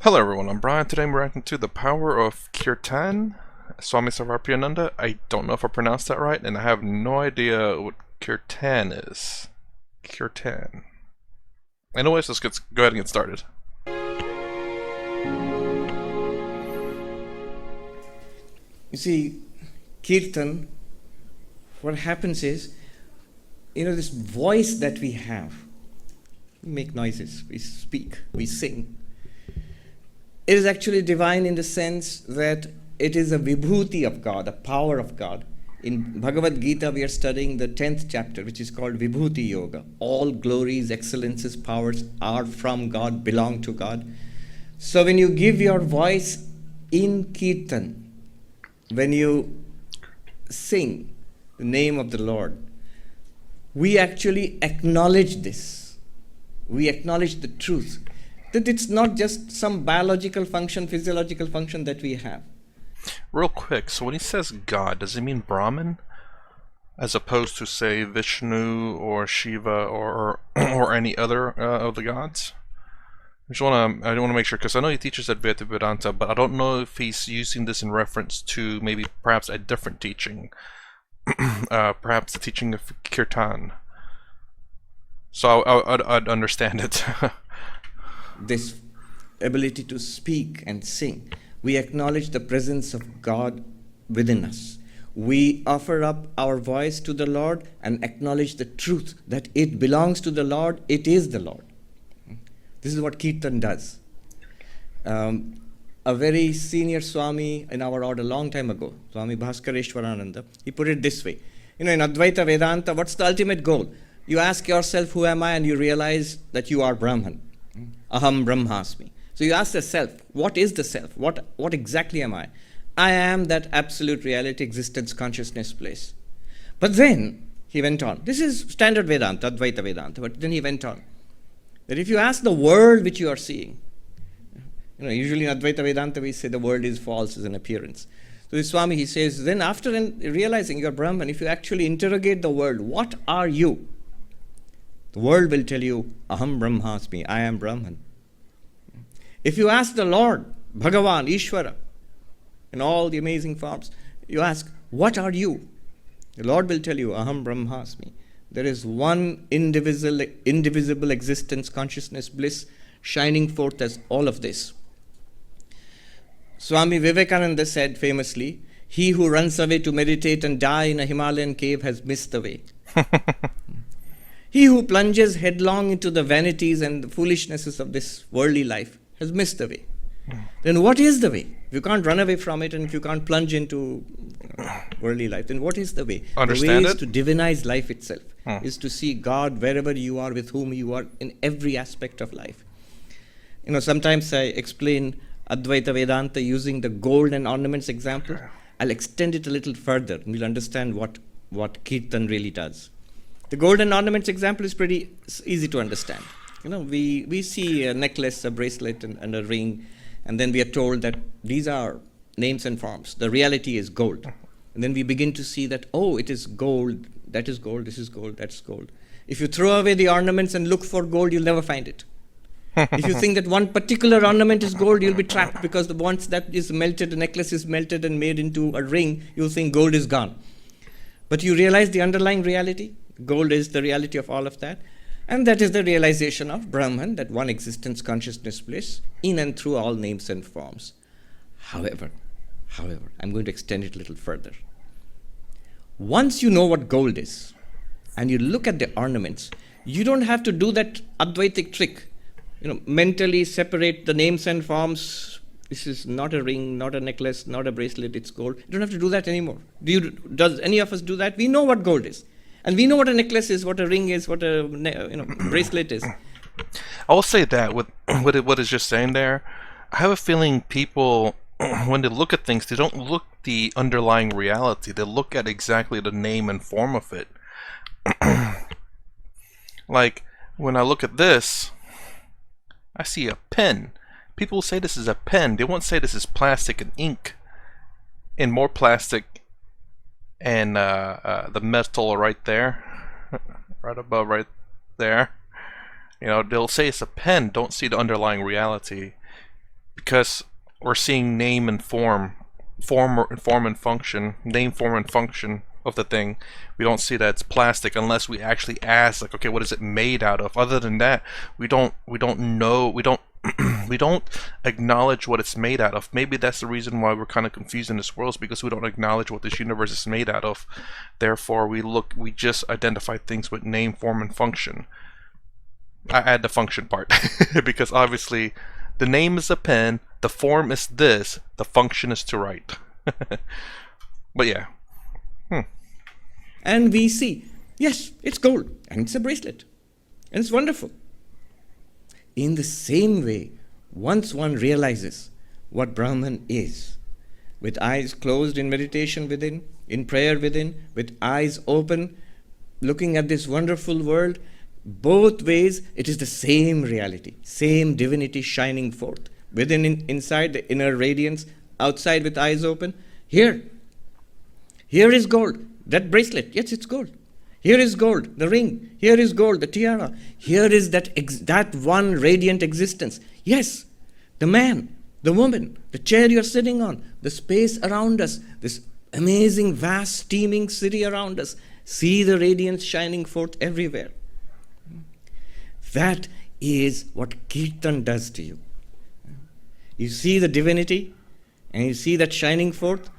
Hello everyone, I'm Brian. Today I'm reacting to The Power of Kirtan, Swami Sarvapriyananda. I don't know if I pronounced that right, and I have no idea what Kirtan is. Kirtan. Anyways, go ahead and get started. You see, Kirtan, what happens is, this voice that we have, we make noises, we speak, we sing. It is actually divine in the sense that it is a vibhuti of God, a power of God. In Bhagavad Gita, we are studying the 10th chapter, which is called Vibhuti Yoga. All glories, excellences, powers are from God, belong to God. So when you give your voice in Kirtan, when you sing the name of the Lord, we actually acknowledge this. We acknowledge the truth. That it's not just some biological function, physiological function that we have. Real quick, so when he says God, does he mean Brahman? As opposed to, say, Vishnu or Shiva or any other of the gods? I want to make sure, because I know he teaches Advaita Vedanta, but I don't know if he's using this in reference to maybe perhaps a different teaching. Perhaps the teaching of Kirtan. So I'd understand it. This ability to speak and sing, we acknowledge the presence of God within us. We offer up our voice to the Lord and acknowledge the truth that it belongs to the Lord, it is the Lord. This is what Kirtan does. A very senior Swami in our order a long time ago, Swami Bhaskareshwarananda, he put it this way. In Advaita Vedanta, what's the ultimate goal? You ask yourself, who am I? And you realize that you are Brahman. Aham Brahmasmi. So you ask the self, what is the self? What exactly am I? I am that absolute reality, existence, consciousness, place. But then, he went on. This is standard Vedanta, Advaita Vedanta. But then he went on. That if you ask the world which you are seeing, usually in Advaita Vedanta we say the world is false as an appearance. So the Swami, he says, then after realizing you're Brahman, if you actually interrogate the world, what are you? The world will tell you, Aham Brahmasmi, I am Brahman. If you ask the Lord, Bhagavan, Ishvara, in all the amazing forms, you ask, what are you? The Lord will tell you, Aham Brahmasmi. There is one indivisible existence, consciousness, bliss, shining forth as all of this. Swami Vivekananda said famously, he who runs away to meditate and die in a Himalayan cave has missed the way. He who plunges headlong into the vanities and the foolishnesses of this worldly life has missed the way. Then what is the way? If you can't run away from it and if you can't plunge into worldly life, then what is the way? Understand the way it? is to divinize life itself, is to see God wherever you are, with whom you are, in every aspect of life. Sometimes I explain Advaita Vedanta using the gold and ornaments example. I'll extend it a little further and we'll understand what Kirtan really does. The gold and ornaments example is pretty easy to understand. We see a necklace, a bracelet, and a ring, and then we are told that these are names and forms. The reality is gold. And then we begin to see that, it is gold, that is gold, this is gold, that's gold. If you throw away the ornaments and look for gold, you'll never find it. If you think that one particular ornament is gold, you'll be trapped, because once that is melted, the necklace is melted and made into a ring, you'll think gold is gone. But you realize the underlying reality. Gold is the reality of all of that. And that is the realization of Brahman, that one existence, consciousness, bliss, in and through all names and forms. However, I'm going to extend it a little further. Once you know what gold is, and you look at the ornaments, you don't have to do that Advaitic trick. Mentally separate the names and forms. This is not a ring, not a necklace, not a bracelet, it's gold. You don't have to do that anymore. Does any of us do that? We know what gold is. And we know what a necklace is, what a ring is, what a bracelet is. I will say that with what is just saying there, I have a feeling people, when they look at things, they don't look at the underlying reality. They look at exactly the name and form of it. Like, when I look at this, I see a pen. People will say this is a pen. They won't say this is plastic and ink. And more plastic and the metal right there, right above right there. They'll say it's a pen, don't see the underlying reality. because we're seeing name and form and function, name, form, and function of the thing. We don't see that it's plastic unless we actually ask, like, okay, what is it made out of? Other than that, we don't know, we don't we don't acknowledge what it's made out of. Maybe that's the reason why we're kind of confused in this world, is because we don't acknowledge what this universe is made out of. Therefore, we just identify things with name, form, and function. I add the function part because obviously the name is a pen, the form is this, the function is to write. But yeah. And we see, yes, it's gold, and it's a bracelet, and it's wonderful. In the same way, once one realizes what Brahman is, with eyes closed in meditation within, in prayer within, with eyes open, looking at this wonderful world, both ways it is the same reality, same divinity shining forth. Within, inside, the inner radiance, outside with eyes open. Here is gold, that bracelet, yes, it's gold. Here is gold, the ring. Here is gold, the tiara. Here is that one radiant existence. Yes, the man, the woman, the chair you're sitting on, the space around us, this amazing, vast, steaming city around us. See the radiance shining forth everywhere. That is what Kirtan does to you. You see the divinity, and you see that shining forth,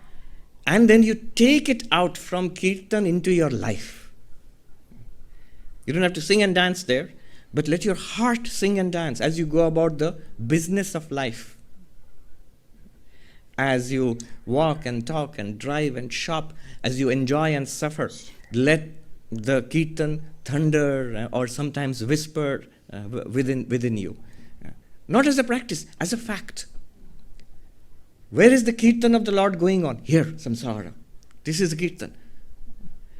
and then you take it out from Kirtan into your life. You don't have to sing and dance there, but let your heart sing and dance as you go about the business of life. As you walk and talk and drive and shop, as you enjoy and suffer, let the Kirtan thunder or sometimes whisper within you. Not as a practice, as a fact. Where is the Kirtan of the Lord going on? Here, samsara. This is the Kirtan.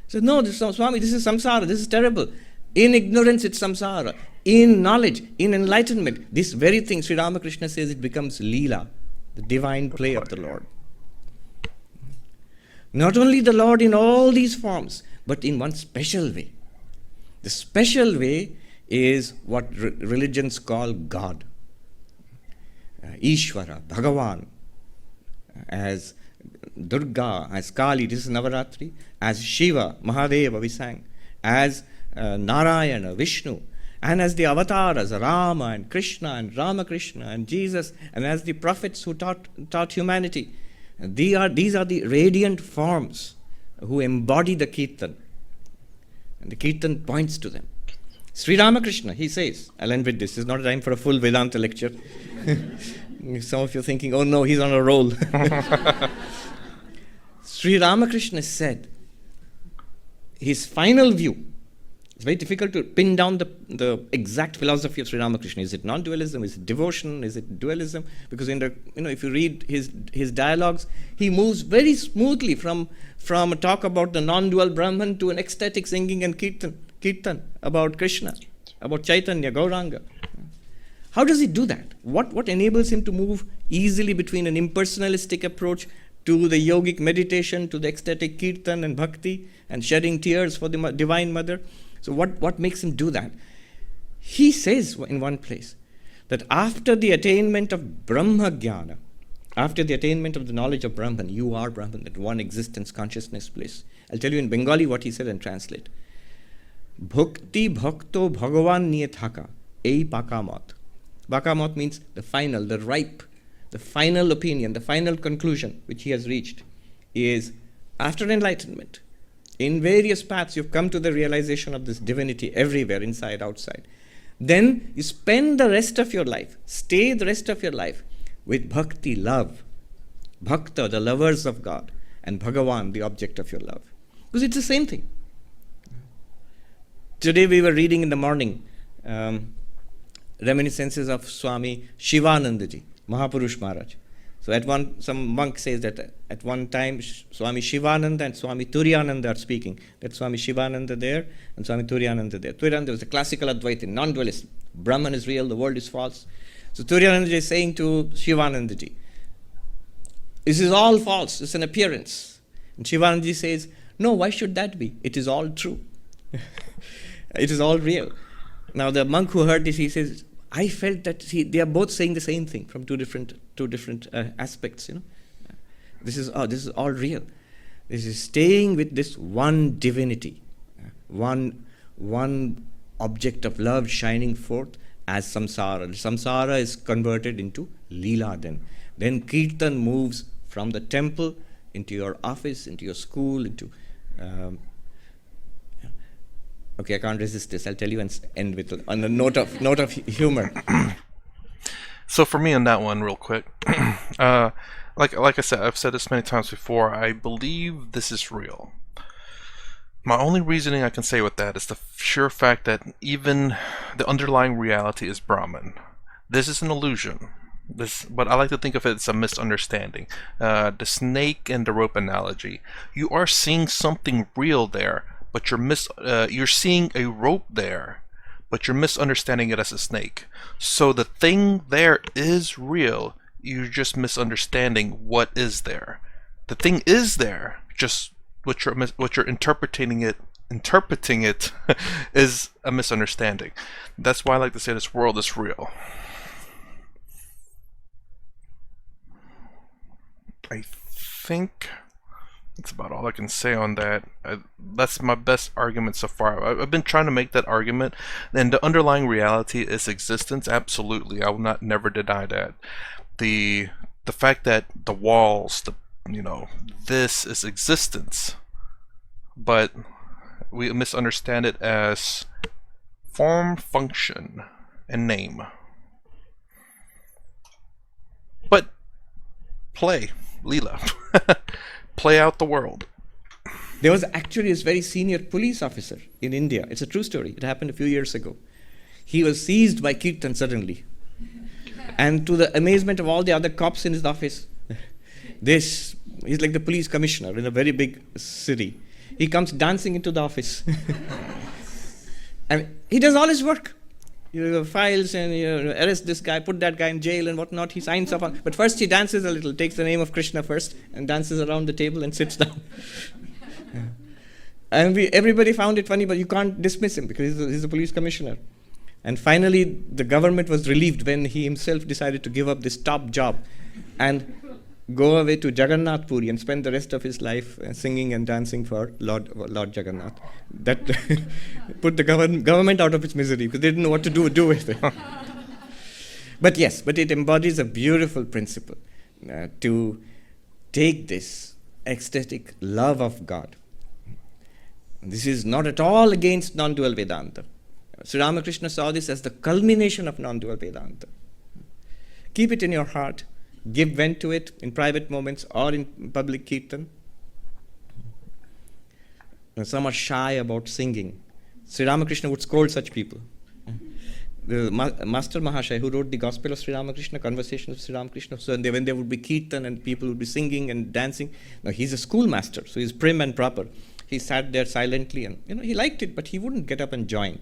So no, Swami, this is samsara, this is terrible. In ignorance, it's samsara. In knowledge, in enlightenment, this very thing, Sri Ramakrishna says, it becomes Leela, the divine play of the Lord. Not only the Lord in all these forms, but in one special way. The special way is what religions call God. Ishvara, Bhagavan, as Durga, as Kali, this is Navaratri, as Shiva, Mahadeva, we sang, as Narayana, Vishnu, and as the avatars, Rama and Krishna and Ramakrishna and Jesus, and as the prophets who taught humanity. These are the radiant forms who embody the Kirtan. And the Kirtan points to them. Sri Ramakrishna, he says, I'll end with this. This is not a time for a full Vedanta lecture. Some of you are thinking, oh no, he's on a roll. Sri Ramakrishna said, his final view, it's very difficult to pin down the exact philosophy of Sri Ramakrishna. Is it non-dualism? Is it devotion? Is it dualism? Because if you read his dialogues, he moves very smoothly from a talk about the non-dual Brahman to an ecstatic singing and kirtan about Krishna, about Chaitanya, Gauranga. How does he do that? What enables him to move easily between an impersonalistic approach to the yogic meditation, to the ecstatic kirtan and bhakti, and shedding tears for the Divine Mother? So what makes him do that? He says in one place that after the attainment of Brahma Jnana, after the attainment of the knowledge of Brahman, you are Brahman, that one existence, consciousness, bliss. I'll tell you in Bengali what he said and translate. Bhakti bhakto bhagavan niye thaka, ei pakamat. Pakamat means the final, the ripe, the final opinion, the final conclusion which he has reached is after enlightenment. In various paths, you've come to the realization of this divinity everywhere, inside, outside. Then you spend the rest of your life, stay the rest of your life with bhakti, love. Bhakta, the lovers of God, and Bhagavan, the object of your love. Because it's the same thing. Today we were reading in the morning reminiscences of Swami Shivanandaji, Mahapurush Maharaj. So some monk says that at one time Swami Shivananda and Swami Turiyananda are speaking. That's Swami Shivananda there and Swami Turiyananda there. Turiyananda was a classical Advaita, non-dualist. Brahman is real, the world is false. So Turiyananda is saying to Shivanandaji, this is all false, it's an appearance. And Shivanandaji says, no, why should that be? It is all true. It is all real. Now the monk who heard this, he says, I felt that they are both saying the same thing from two different aspects. This is all real. This is staying with this one divinity, one object of love shining forth as samsara. Samsara is converted into Leela then. Then Kirtan moves from the temple into your office, into your school, into... okay, I can't resist this. I'll tell you and end with on a note of humor. So for me on that one, real quick, like I said, I've said this many times before, I believe this is real. My only reasoning I can say with that is the sheer fact that even the underlying reality is Brahman. This is an illusion. But I like to think of it as a misunderstanding. The snake and the rope analogy. You are seeing something real there, but you're seeing a rope there, but you're misunderstanding it as a snake. So the thing there is real. You're just misunderstanding what is there. The thing is there, just what you're interpreting it is a misunderstanding. That's why I like to say this world is real. I think that's about all I can say on that. That's my best argument so far. I've been trying to make that argument, and the underlying reality is existence. Absolutely, I will never deny that. The fact that the walls, this is existence, but we misunderstand it as form, function, and name. But play, Leela. Play out the world. There was actually this very senior police officer in India. It's a true story. It happened a few years ago. He was seized by Kirtan suddenly. And to the amazement of all the other cops in his office, he's like the police commissioner in a very big city. He comes dancing into the office. And he does all his work. Files and arrest this guy, put that guy in jail and whatnot. He signs off on. But first he dances a little, takes the name of Krishna first, and dances around the table and sits down. And everybody found it funny, but you can't dismiss him because he's a police commissioner. And finally, the government was relieved when he himself decided to give up this top job and go away to Jagannath Puri and spend the rest of his life singing and dancing for Lord Jagannath. That put the government out of its misery because they didn't know what to do with it. But it embodies a beautiful principle to take this ecstatic love of God. This is not at all against non-dual Vedanta. Sri Ramakrishna saw this as the culmination of non-dual Vedanta. Keep it in your heart. Give vent to it in private moments or in public kirtan. Some are shy about singing. Sri Ramakrishna would scold such people. The Master Mahashaya, who wrote the Gospel of Sri Ramakrishna, Conversations of Sri Ramakrishna, so when there would be kirtan and people would be singing and dancing, now he's a schoolmaster, so he's prim and proper. He sat there silently and he liked it, but he wouldn't get up and join.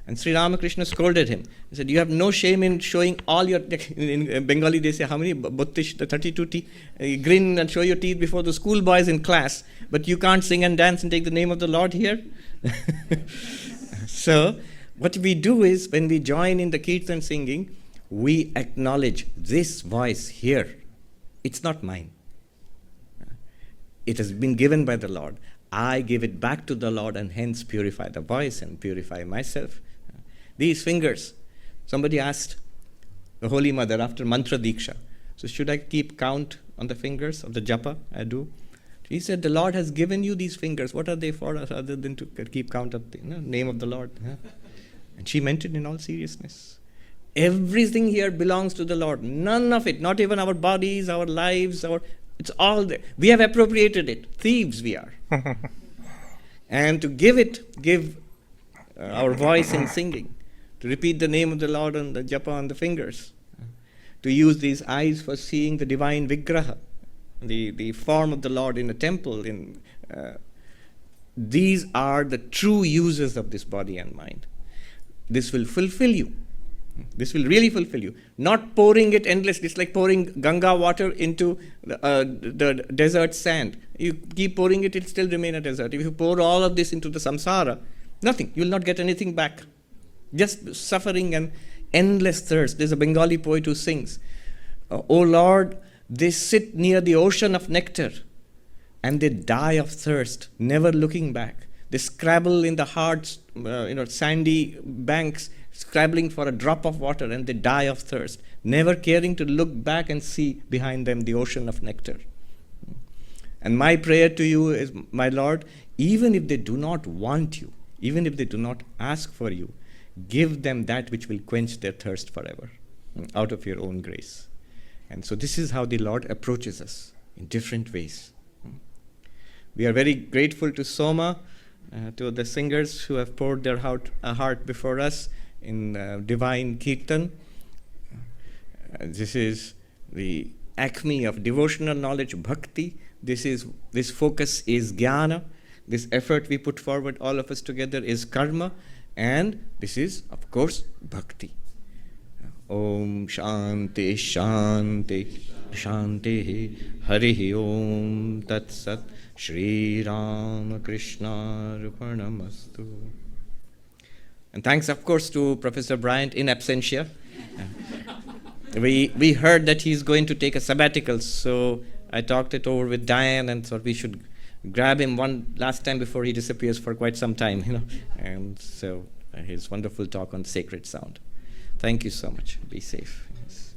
And Sri Ramakrishna scolded him. He said, you have no shame in showing all your... In Bengali they say, how many? 32 teeth. You grin and show your teeth before the schoolboys in class, but you can't sing and dance and take the name of the Lord here? So, what we do is, when we join in the kirtan singing, we acknowledge this voice here. It's not mine. It has been given by the Lord. I give it back to the Lord and hence purify the voice and purify myself. These fingers, somebody asked the Holy Mother after mantra diksha, so should I keep count on the fingers of the japa? I do. She said, the Lord has given you these fingers. What are they for other than to keep count of the name of the Lord? And she meant it in all seriousness. Everything here belongs to the Lord. None of it, not even our bodies, our lives, it's all there. We have appropriated it. Thieves we are. And to give our voice in singing, to repeat the name of the Lord on the japa on the fingers, to use these eyes for seeing the divine vigraha, the form of the Lord in a temple. These are the true uses of this body and mind. This will fulfill you. This will really fulfill you. Not pouring it endlessly. It's like pouring Ganga water into the desert sand. You keep pouring it, it'll still remain a desert. If you pour all of this into the samsara, nothing. You will not get anything back. Just suffering, and endless thirst. There's a Bengali poet who sings, "O Lord, they sit near the ocean of nectar and they die of thirst, never looking back. They scrabble in the hard, sandy banks, scrabbling for a drop of water, and they die of thirst, never caring to look back and see behind them the ocean of nectar." And my prayer to you is, my Lord, even if they do not want you, even if they do not ask for you, give them that which will quench their thirst forever, out of your own grace. And so this is how the Lord approaches us in different ways. We are very grateful to Soma, to the singers who have poured their heart before us in divine Kirtan. This is the acme of devotional knowledge, bhakti. This focus is jnana. This effort we put forward, all of us together, is karma. And this is, of course, bhakti. Om Shanti Shanti Shanti Harihi Om Tat Sat Shri Ram Krishna Arpanamastu. And thanks, of course, to Professor Bryant in absentia. We heard that he's going to take a sabbatical, so I talked it over with Diane and thought we should grab him one last time before he disappears for quite some time, And so his wonderful talk on sacred sound. Thank you so much. Be safe. Yes.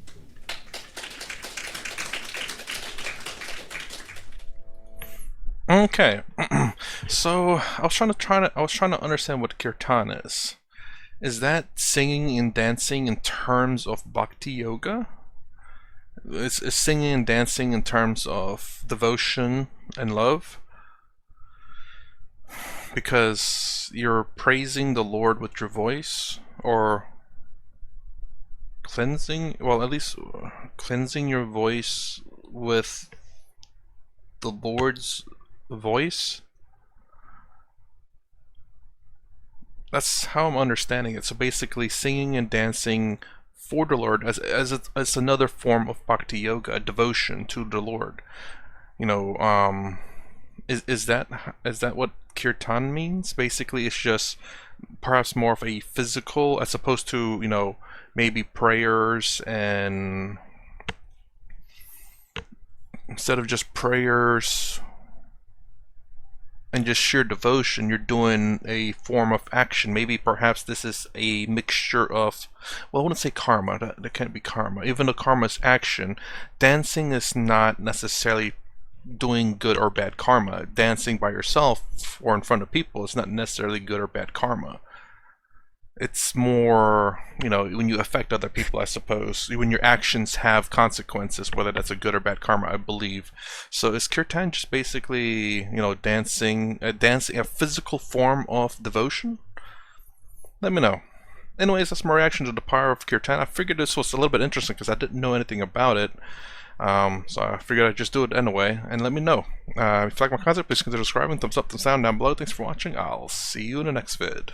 Okay. So I was trying to understand what kirtan is. Is that singing and dancing in terms of bhakti yoga? Is singing and dancing in terms of devotion and love? Because you're praising the Lord with your voice, or cleansing, well, at least cleansing your voice with the Lord's voice. That's how I'm understanding it. So basically, singing and dancing for the Lord as another form of bhakti yoga, a devotion to the Lord. Is that what kirtan means? Basically, it's just perhaps more of a physical, as opposed to maybe prayers, and instead of just prayers and just sheer devotion, you're doing a form of action. Maybe perhaps this is a mixture of, well, I wouldn't say karma, that can't be karma. Even though karma is action, dancing is not necessarily doing good or bad karma. Dancing by yourself or in front of people is not necessarily good or bad karma. It's more, when you affect other people, I suppose, when your actions have consequences, whether that's a good or bad karma, I believe. So is kirtan just basically, dancing, a physical form of devotion? Let me know. Anyways, that's my reaction to the power of kirtan. I figured this was a little bit interesting because I didn't know anything about it. So I figured I'd just do it anyway, and let me know. If you like my content, please consider subscribing, thumbs up, thumbs down down below. Thanks for watching. I'll see you in the next vid.